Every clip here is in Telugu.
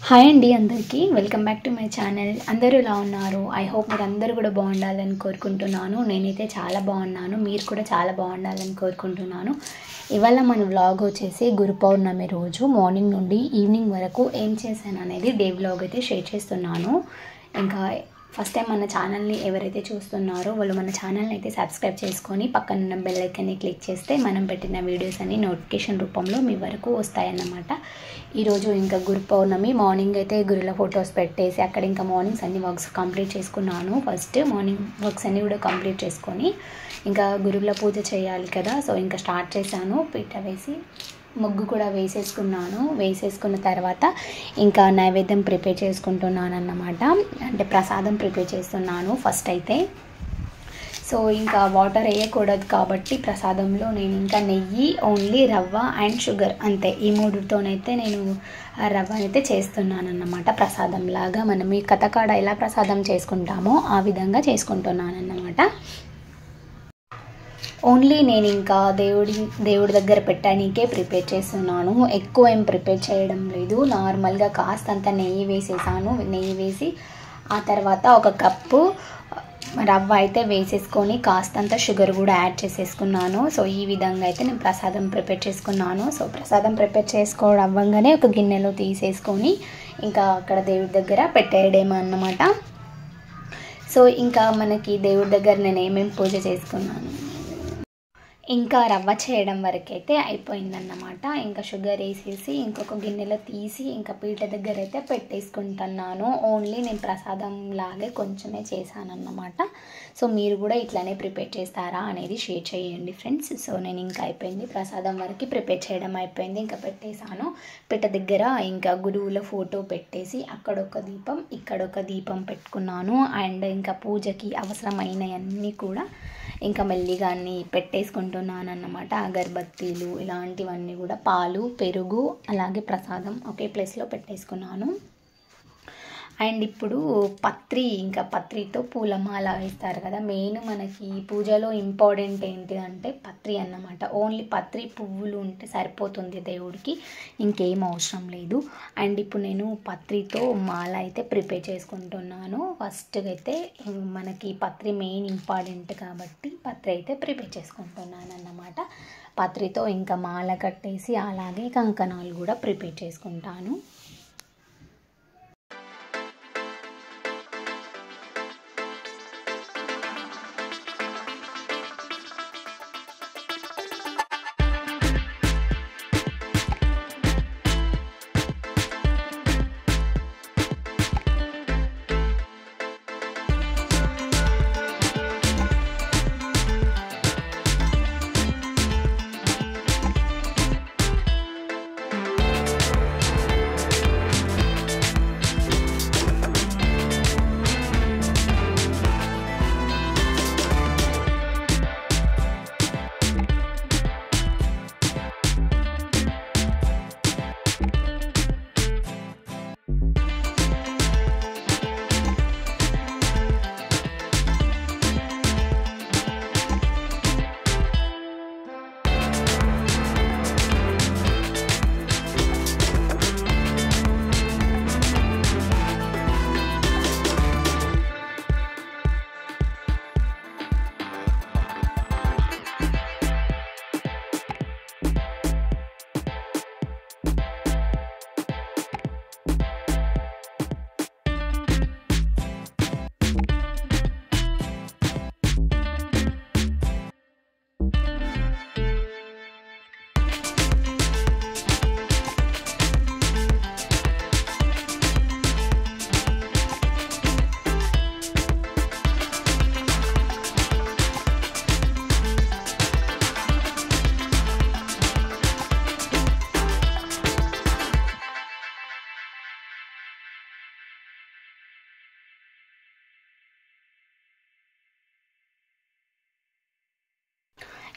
హాయ్ అండి అందరికీ welcome back to my channel. అందరూ ఎలా ఉన్నారు? ఐ హోప్ మీరు అందరూ కూడా బాగుండాలని కోరుకుంటున్నాను. నేనైతే చాలా బాగున్నాను, మీరు కూడా చాలా బాగుండాలని కోరుకుంటున్నాను. ఇవాళ మన వ్లాగ్ వచ్చేసి గురు పౌర్ణమి రోజు మార్నింగ్ నుండి ఈవినింగ్ వరకు ఏం చేశాను అనేది డే వ్లాగ్ అయితే షేర్ చేస్తున్నాను. ఇంకా ఫస్ట్ టైం మన ఛానల్ని ఎవరైతే చూస్తున్నారో వాళ్ళు మన ఛానల్ని అయితే సబ్స్క్రైబ్ చేసుకొని పక్కనున్న బెల్ ఐకాన్ని క్లిక్ చేస్తే మనం పెట్టిన వీడియోస్ అన్ని నోటిఫికేషన్ రూపంలో మీ వరకు వస్తాయన్నమాట. ఈరోజు ఇంకా గురు పౌర్ణమి మార్నింగ్ అయితే గురుల ఫొటోస్ పెట్టేసి అక్కడ ఇంకా మార్నింగ్స్ అన్ని వర్క్స్ కంప్లీట్ చేసుకున్నాను. ఫస్ట్ మార్నింగ్ వర్క్స్ అన్నీ కూడా కంప్లీట్ చేసుకొని ఇంకా గురువుల పూజ చేయాలి కదా, సో ఇంకా స్టార్ట్ చేశాను. పీట వేసి ముగ్గు కూడా వేసేసుకున్న తర్వాత ఇంకా నైవేద్యం ప్రిపేర్ చేసుకుంటున్నాను అన్నమాట. అంటే ప్రసాదం ప్రిపేర్ చేస్తున్నాను ఫస్ట్ అయితే. సో ఇంకా వాటర్ వేయకూడదు కాబట్టి ప్రసాదంలో నేను ఇంకా నెయ్యి, ఓన్లీ రవ్వ అండ్ షుగర్ అంతే, ఈ మూడుతోనైతే నేను రవ్వ అయితే చేస్తున్నాను అన్నమాట. ప్రసాదం లాగా మనం ఈ కథకాడ ఎలా ప్రసాదం చేసుకుంటామో ఆ విధంగా చేసుకుంటున్నాను అన్నమాట. ఓన్లీ నేను ఇంకా దేవుడి దగ్గర పెట్టడానికే ప్రిపేర్ చేస్తున్నాను. ఎక్కువ ఏం ప్రిపేర్ చేయడం లేదు. నార్మల్గా కాస్తంత నెయ్యి వేసేసాను. నెయ్యి వేసి ఆ తర్వాత ఒక కప్పు రవ్వ అయితే వేసేసుకొని కాస్తంత షుగర్ కూడా యాడ్ చేసేసుకున్నాను. సో ఈ విధంగా అయితే నేను ప్రసాదం ప్రిపేర్ చేసుకున్నాను. సో ప్రసాదం ప్రిపేర్ చేసుకోవడం అవ్వగానే ఒక గిన్నెలో తీసేసుకొని ఇంకా అక్కడ దేవుడి దగ్గర పెట్టేయడేమో అన్నమాట. సో ఇంకా మనకి దేవుడి దగ్గర నేను ఏమేమి పూజ చేసుకున్నాను, ఇంకా రవ్వ చేయడం వరకు అయితే అయిపోయిందన్నమాట. ఇంకా షుగర్ వేసేసి ఇంకొక గిన్నెలో తీసి ఇంకా పీట దగ్గర అయితే పెట్టేసుకుంటున్నాను. ఓన్లీ నేను ప్రసాదం లాగే కొంచెమే చేశానన్నమాట. సో మీరు కూడా ఇట్లానే ప్రిపేర్ చేస్తారా అనేది షేర్ చేయండి ఫ్రెండ్స్. సో నేను ఇంకా అయిపోయింది, ప్రసాదం వరకు ప్రిపేర్ చేయడం అయిపోయింది. ఇంకా పెట్టేశాను పీట దగ్గర. ఇంకా గురువుల ఫోటో పెట్టేసి అక్కడొక దీపం ఇక్కడొక దీపం పెట్టుకున్నాను. అండ్ ఇంకా పూజకి అవసరమైనవన్నీ కూడా ఇంకా మెల్లిగా అన్నీ పెట్టేసుకుంటున్నాను అన్నమాట. అగరబత్తీలు ఇలాంటివన్నీ కూడా, పాలు, పెరుగు, అలాగే ప్రసాదం ఒకే ప్లేస్లో పెట్టేసుకున్నాను. అండ్ ఇప్పుడు ఇంకా పత్రితో పూలమాల వేస్తారు కదా. మెయిన్ మనకి పూజలో ఇంపార్టెంట్ ఏంటి అంటే పత్రి అన్నమాట. ఓన్లీ పత్రి పువ్వులు ఉంటే సరిపోతుంది దేవుడికి, ఇంకేం అవసరం లేదు. అండ్ ఇప్పుడు నేను పత్రితో మాల అయితే ప్రిపేర్ చేసుకుంటున్నాను. ఫస్ట్ అయితే మనకి పత్రి మెయిన్ ఇంపార్టెంట్ కాబట్టి పత్రి అయితే ప్రిపేర్ చేసుకుంటున్నాను అన్నమాట. పత్రితో ఇంకా మాల కట్టేసి అలాగే కంకణాలు కూడా ప్రిపేర్ చేసుకుంటాను.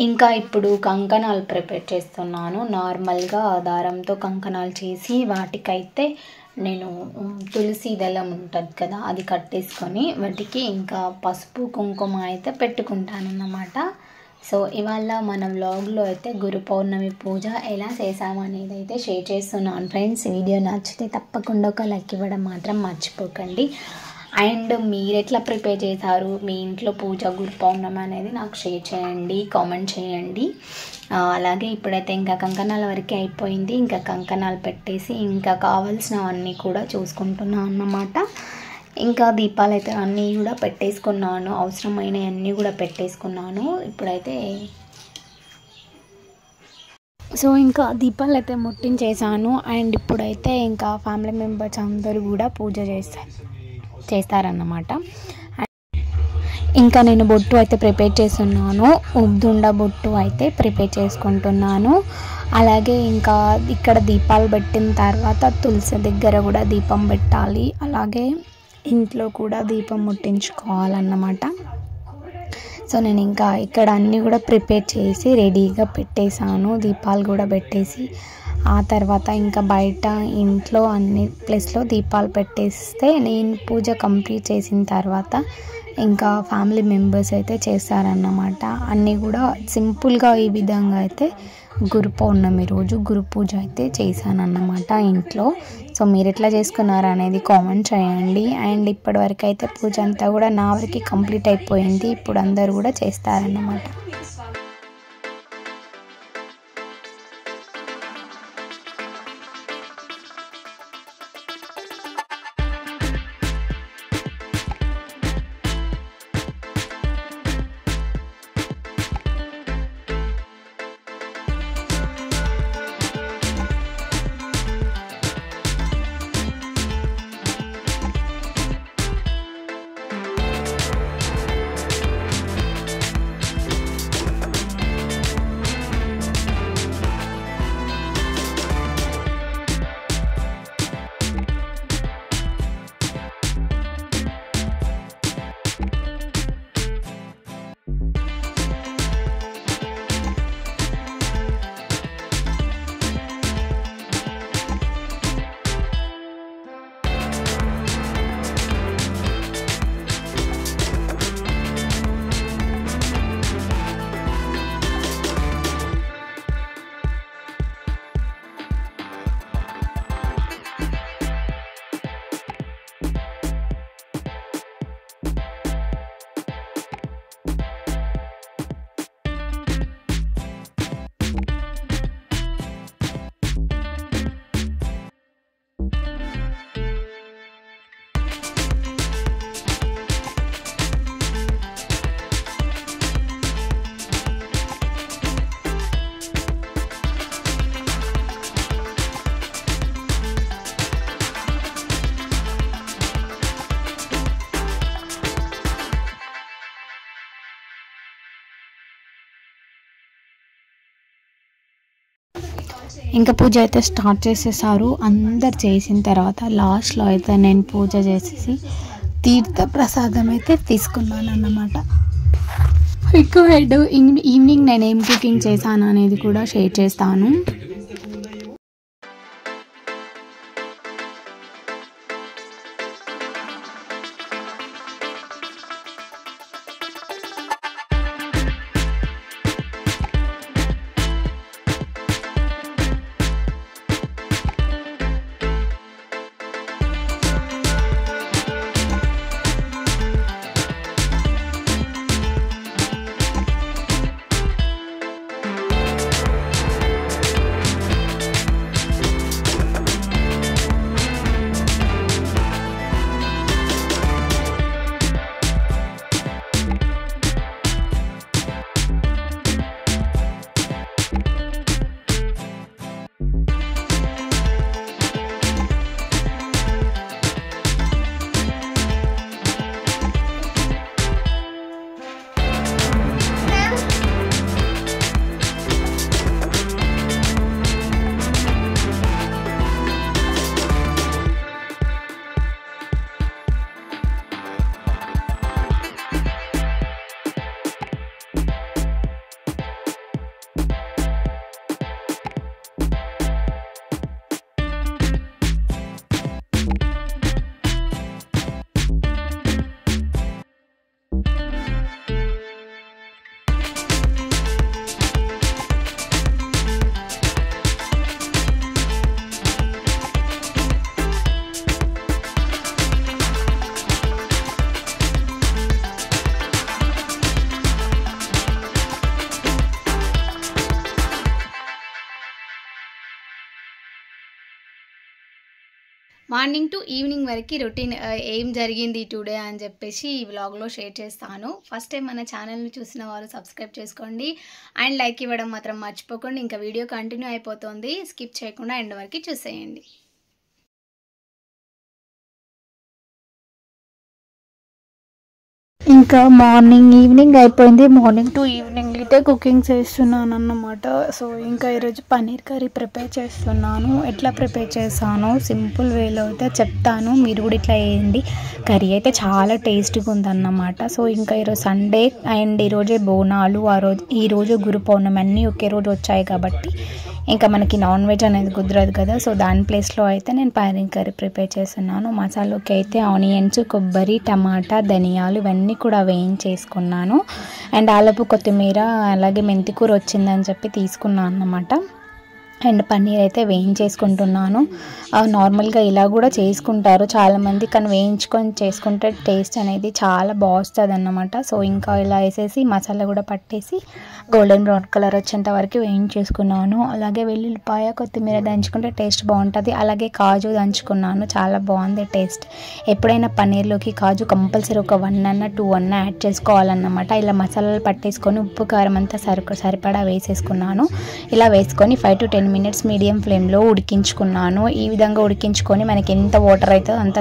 ఇంకా ఇప్పుడు కంకణాలు ప్రిపేర్ చేస్తున్నాను. నార్మల్గా దారంతో కంకణాలు చేసి వాటికైతే నేను తులసి దళం ఉంటుంది కదా, అది కట్టేసుకొని వాటికి ఇంకా పసుపు కుంకుమ అయితే పెట్టుకుంటాను అన్నమాట. సో ఇవాళ మన వ్లాగ్లో అయితే గురు పౌర్ణమి పూజ ఎలా చేసామనేది అయితే షేర్ చేస్తున్నాను ఫ్రెండ్స్. వీడియో నచ్చితే తప్పకుండా ఒక లైక్ ఇవ్వడం మాత్రం మర్చిపోకండి. అండ్ మీరు ఎట్లా ప్రిపేర్ చేశారు, మీ ఇంట్లో పూజ గురు పౌర్ణమి అనేది నాకు షేర్ చేయండి, కామెంట్ చేయండి. అలాగే ఇప్పుడైతే ఇంకా కంకణాల వరకే అయిపోయింది. ఇంకా కంకణాలు పెట్టేసి ఇంకా కావాల్సినవన్నీ కూడా చూసుకుంటున్నాను అన్నమాట. ఇంకా దీపాలు అయితే అన్నీ కూడా పెట్టేసుకున్నాను, అవసరమైనవన్నీ కూడా పెట్టేసుకున్నాను. ఇప్పుడైతే సో ఇంకా దీపాలు అయితే ముట్టించేసాను. అండ్ ఇప్పుడైతే ఇంకా ఫ్యామిలీ మెంబర్స్ అందరూ కూడా పూజ చేస్తారన్నమాట. ఇంకా నేను బొట్టు అయితే ప్రిపేర్ చేస్తున్నాను, ఉబ్దుండ బొట్టు అయితే ప్రిపేర్ చేసుకుంటున్నాను. అలాగే ఇంకా ఇక్కడ దీపాలు పెట్టిన తర్వాత తులసి దగ్గర కూడా దీపం పెట్టాలి, అలాగే ఇంట్లో కూడా దీపం ముట్టించుకోవాలన్నమాట. సో నేను ఇంకా ఇక్కడ అన్నీ కూడా ప్రిపేర్ చేసి రెడీగా పెట్టేశాను, దీపాలు కూడా పెట్టేసి ఆ తర్వాత ఇంకా బయట ఇంట్లో అన్ని ప్లేస్లో దీపాలు పెట్టేస్తే నేను పూజ కంప్లీట్ చేసిన తర్వాత ఇంకా ఫ్యామిలీ మెంబర్స్ అయితే చేస్తారన్నమాట. అన్నీ కూడా సింపుల్గా ఈ విధంగా అయితే గురు పౌర్ణమి రోజు గురు పూజ అయితే చేశానన్నమాట ఇంట్లో. సో మీరు ఎట్లా చేసుకున్నారు అనేది కామెంట్ చేయండి. అండ్ ఇప్పటివరకు అయితే పూజ అంతా కూడా నా వరకు కంప్లీట్ అయిపోయింది. ఇప్పుడు అందరూ కూడా చేస్తారన్నమాట. ఇంకా పూజ అయితే స్టార్ట్ చేసేసారు. అందరు చేసిన తర్వాత లాస్ట్లో అయితే నేను పూజ చేసేసి తీర్థ ప్రసాదం అయితే తీసుకున్నాను అన్నమాట. ఎక్కువ ఈవినింగ్ నేను ఏం కుకింగ్ చేశాను అనేది కూడా షేర్ చేస్తాను. మార్నింగ్ టు ఈవినింగ్ వరకు రొటీన్ ఏం జరిగింది టుడే అని చెప్పేసి ఈ వ్లాగ్లో షేర్ చేస్తాను. ఫస్ట్ టైం మన ఛానల్ని చూసిన వాళ్ళు సబ్స్క్రైబ్ చేసుకోండి అండ్ లైక్ ఇవ్వడం మాత్రం మర్చిపోకండి. ఇంకా వీడియో కంటిన్యూ అయిపోతుంది, స్కిప్ చేయకుండా ఎండ్ వరకు చూసేయండి. ఇంకా మార్నింగ్ ఈవినింగ్ అయిపోయింది. మార్నింగ్ టు ఈవినింగ్ అయితే కుకింగ్ చేస్తున్నాను అన్నమాట. సో ఇంకా ఈరోజు పన్నీర్ కర్రీ ప్రిపేర్ చేస్తున్నాను. ఎట్లా ప్రిపేర్ చేస్తానో సింపుల్ వేలో అయితే చెప్తాను, మీరు కూడా ఇట్లా వేయండి. కర్రీ అయితే చాలా టేస్టీగా ఉందన్నమాట. సో ఇంకా ఈరోజు సండే అండ్ ఈరోజే బోనాలు, ఈరోజు గురు పౌర్ణమి అన్నీ ఒకే రోజు వచ్చాయి కాబట్టి ఇంకా మనకి నాన్ వెజ్ అనేది కుదరదు కదా. సో దాని ప్లేస్లో అయితే నేను పన్నీర్ కర్రీ ప్రిపేర్ చేస్తున్నాను. మసాలాకి అయితే ఆనియన్స్, కొబ్బరి, టమాటా, ధనియాలు ఇవన్నీ కూడా వేయించేసుకున్నాను. అండ్ ఆలపు కొత్తిమీర అలాగే మెంతికూర వచ్చిందని చెప్పి తీసుకున్నాను అన్నమాట. అండ్ పన్నీర్ అయితే వేయించేసుకుంటున్నాను. నార్మల్గా ఇలా కూడా చేసుకుంటారు చాలామంది, కానీ వేయించుకొని చేసుకుంటే టేస్ట్ అనేది చాలా బాగుంటుంది అన్నమాట. సో ఇంకా ఇలా వేసేసి మసాలా కూడా పట్టేసి గోల్డెన్ బ్రౌన్ కలర్ వచ్చేంత వరకు వేయించేసుకున్నాను. అలాగే వెల్లుల్లిపాయ, కొత్తిమీర దంచుకుంటే టేస్ట్ బాగుంటుంది. అలాగే కాజు దంచుకున్నాను, చాలా బాగుంది టేస్ట్. ఎప్పుడైనా పన్నీర్లోకి కాజు కంపల్సరీ ఒక 1 అన్న 2 అన్న యాడ్ చేసుకోవాలన్నమాట. ఇలా మసాలాలు పట్టేసుకొని ఉప్పు కారం అంతా సరిపడా వేసేసుకున్నాను. ఇలా వేసుకొని 5 to 10 minutes మీడియం ఫ్లేమ్లో ఉడికించుకున్నాను. ఈ విధంగా ఉడికించుకొని మనకి ఎంత వాటర్ అవుతుందో అంత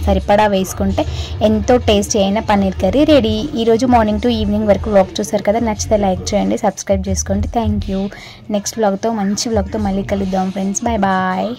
సరిపడా వేసుకుంటే ఎంతో టేస్టీ అయిన పన్నీర్ కర్రీ రెడీ. ఈరోజు మార్నింగ్ టు ఈవినింగ్ వరకు వ్లాగ్ చూసారు కదా, నచ్చితే లైక్ చేయండి, సబ్స్క్రైబ్ చేసుకోండి. Thank you. నెక్స్ట్ వ్లాగ్తో మంచి వ్లాగ్తో మళ్ళీ కలుద్దాం ఫ్రెండ్స్. Bye bye.